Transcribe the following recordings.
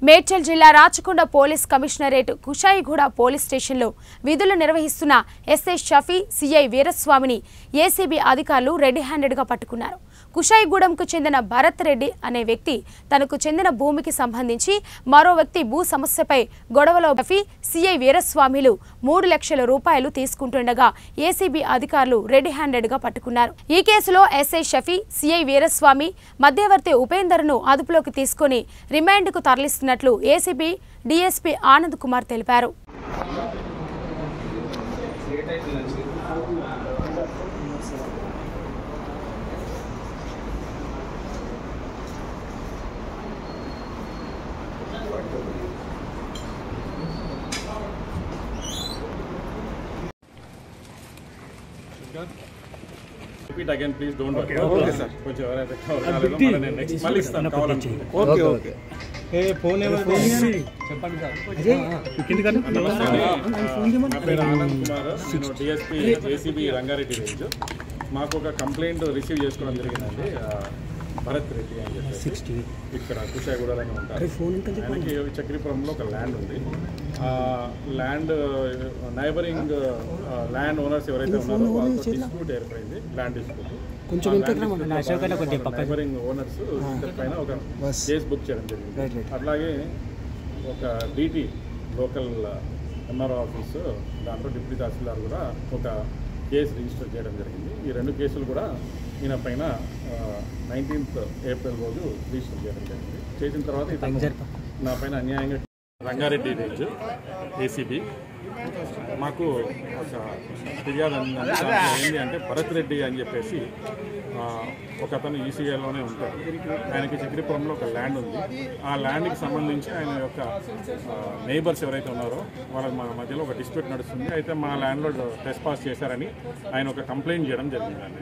మేడ్చల్ జిల్లా Rachakonda police commissionerate Kushaiguda police స్టేషన్లో విధులు నిర్వహిస్తున్న ఎస్ఐ షఫీ సిఐ వీరస్వామిని ఏసీబీ అధికారులు రెడ్ హ్యాండెడ్గా పట్టుకున్నారు. కుషాయిగూడెంకు చెందిన భరత్ రెడ్డి అనే వ్యక్తి తనకు చెందిన భూమికి సంబంధించి మరో వ్యక్తి భూ సమస్యపై గొడవలో షఫీ సిఐ వీరస్వామిలు 3 లక్షల రూపాయలు తీసుకుంటుండగా ఏసీబీ అధికారులు రెడ్ హ్యాండెడ్గా పట్టుకున్నారు. ఈ కేసులో ఎస్ఐ షఫీ సిఐ వీరస్వామి మధ్యవర్తి ఉపేందర్ను అదుపులోకి తీసుకుని రిమాండ్కు తరలిస్తున్నట్లు ఏసీబీ డీఎస్పీ ఆనంద్ కుమార్ తెలిపారు. Repeat again, please. Don't worry. Okay, sir. కొంచెం ఎవరైతే కావాలో నేను నెక్స్ట్ మళ్ళీ ఇస్తాను కావాలనుకుంటే. Okay okay. ఏ ఫోన్ చెప్పండి సార్. నా పేరు ఆనంద్ కుమార్, నేను డిఎస్పీ ఏసీబీ రంగారెడ్డి రేంజ్. మాకు ఒక కంప్లైంట్ రిసీవ్ చేసుకోవడం జరిగిందండి. భరత్ రెడ్డి అని చెప్పి ఇక్కడ కుషాయిగూడలో ఉంటారు. ఆయనకి చక్రీపురంలో ఒక ల్యాండ్ ఉంది. ల్యాండ్ నైబరింగ్ ల్యాండ్ ఓనర్స్ ఎవరైతే ఉన్నారో వాళ్ళతో డిస్ప్యూట్ ఏర్పడింది. ల్యాండ్ డిస్ప్యూట్ నైబరింగ్ ఓనర్స్ పైన ఒక కేసు బుక్ చేయడం జరిగింది. అట్లాగే ఒక డీటీ లోకల్ ఎంఆర్ఓ ఆఫీసు దాంట్లో డిప్యూటీ తహసీల్దార్ కూడా ఒక కేసు రిజిస్టర్ చేయడం జరిగింది. ఈ 2 కేసులు కూడా ఈయన పైన 19th ఏప్రిల్ రోజు రిజిస్టర్ చేయడం జరిగింది. చేసిన తర్వాత నా పైన అన్యాయంగా రంగారెడ్డి రేంజ్ ఏసీబీ మాకు ఒక ఫిర్యాదు ఏంటి అంటే భరత్ రెడ్డి అని చెప్పేసి ఒక అతను ఈసీఐలోనే ఉంటాడు. ఆయనకి చక్రీపురంలో ఒక ల్యాండ్ ఉంది. ఆ ల్యాండ్కి సంబంధించి ఆయన యొక్క నైబర్స్ ఎవరైతే ఉన్నారో వాళ్ళ మధ్యలో ఒక డిస్ప్యూట్ నడుస్తుంది. అయితే మా ల్యాండ్లో ట్రెస్పాస్ చేశారని ఆయన ఒక కంప్లైంట్ చేయడం జరిగిందండి.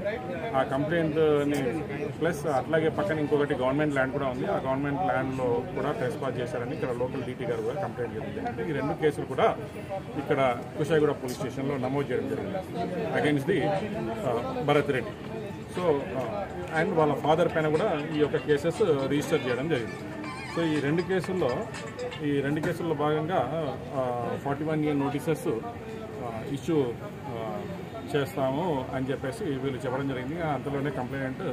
ఆ కంప్లైంట్ని ప్లస్ అట్లాగే పక్కన ఇంకొకటి గవర్నమెంట్ ల్యాండ్ కూడా ఉంది. ఆ గవర్నమెంట్ ల్యాండ్లో కూడా ట్రెస్పాస్ చేశారని ఇక్కడ లోకల్ డీటీ గారు కూడా కంప్లైంట్ చేయడం జరిగింది. ఈ 2 కేసులు కూడా ఇక్కడ కుషాయిగూడ పోలీస్ స్టేషన్లో నమోదు చేయడం జరిగింది against the Bharat Reddy. So and వాళ్ళ ఫాదర్ పైన కూడా ఈ యొక్క కేసెస్ రిజిస్టర్ చేయడం జరిగింది. సో ఈ 2 కేసుల్లో భాగంగా 41A నోటీసెస్ ఇష్యూ చేస్తాము అని చెప్పేసి వీళ్ళు చెప్పడం జరిగింది. అంతలోనే కంప్లైంట్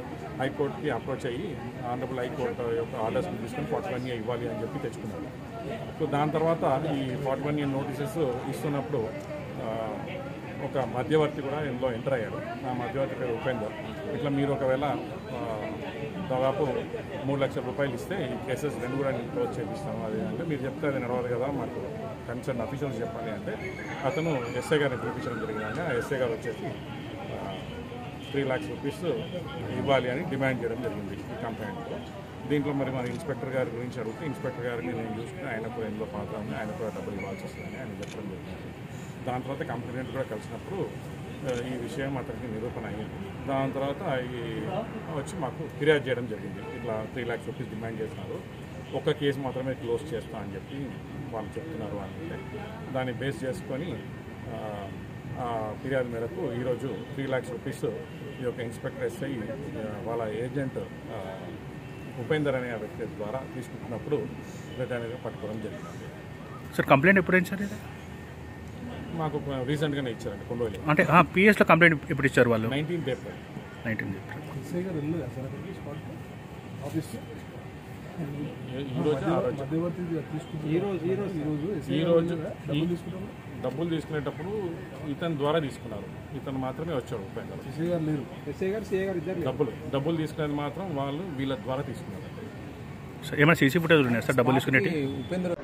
హైకోర్టుకి అప్రోచ్ అయ్యి ఆనరబుల్ హైకోర్టు యొక్క ఆర్డర్స్ని తీసుకొని 41A ఇవ్వాలి అని చెప్పి తెచ్చుకున్నారు. సో దాని తర్వాత ఈ 41A నోటీసెస్ ఇస్తున్నప్పుడు ఒక మధ్యవర్తి కూడా ఇందులో ఎంటర్ అయ్యాడు. ఆ మధ్యవర్తి పేరు ఉపేందర్. ఇట్లా మీరు ఒకవేళ దాదాపు 3 లక్షల రూపాయలు ఇస్తే ఈ కేసెస్ 2 కూడా నేను క్లోజ్ చేపిస్తాను. అది అంటే మీరు చెప్తే అది నడవదు కదా, మాకు కన్సర్న్ అఫీషియల్స్ చెప్పాలి అంటే అతను ఎస్ఐ గారిని పిలిపించడం జరిగిందండి. ఆ ఎస్ఐ గారు వచ్చేసి 3 lakhs రూపీస్ ఇవ్వాలి అని డిమాండ్ చేయడం జరిగింది ఈ కంప్లైంట్లో. దీంట్లో మరి మన ఇన్స్పెక్టర్ గారి గురించి అడిగితే ఇన్స్పెక్టర్ గారిని నేను చూసుకుని ఆయన కూడా ఎందులో పాత్ర ఉంది, ఆయన కూడా డబ్బులు ఇవ్వాల్సి వస్తుందని ఆయన చెప్పడం జరిగింది. దాని తర్వాత కంప్లైంట్ కూడా కలిసినప్పుడు ఈ విషయం అతనికి నిరూపణ అయ్యింది. దాని తర్వాత ఈ వచ్చి మాకు ఫిర్యాదు చేయడం జరిగింది. ఇట్లా 3 lakhs రూపీస్ డిమాండ్ చేస్తున్నారు, ఒక్క కేసు మాత్రమే క్లోజ్ చేస్తా అని చెప్పి వాళ్ళు చెప్తున్నారు అంటే దాన్ని బేస్ చేసుకొని ఫిర్యాదు మేరకు ఈరోజు 3 lakhs రూపీస్ ఈ యొక్క ఇన్స్పెక్టర్ ఎస్ఐ వాళ్ళ ఏజెంట్ ఉపేందర్ అనే వ్యక్తి ద్వారా తీసుకుంటున్నప్పుడు రిటర్న్గా పట్టుకోవడం జరిగింది. సార్ కంప్లైంట్ ఎప్పుడు సార్? మాకు రీసెంట్గానే ఇచ్చారండి కొండవల్లి. అంటే పిఎస్లో కంప్లైంట్ ఎప్పుడు ఇచ్చారు వాళ్ళు? 19th April. డబ్బులు తీసుకునేటప్పుడు ఇతని ద్వారా తీసుకున్నారు. ఇతను మాత్రమే వచ్చాడు ఉపేందర్. డబ్బులు తీసుకునేది మాత్రం వాళ్ళు వీళ్ళ ద్వారా తీసుకున్నారు. ఏమైనా సీసీ ఫుటేజ్ ఉన్నాయా సార్ డబ్బులు తీసుకునేది? ఉపేందర్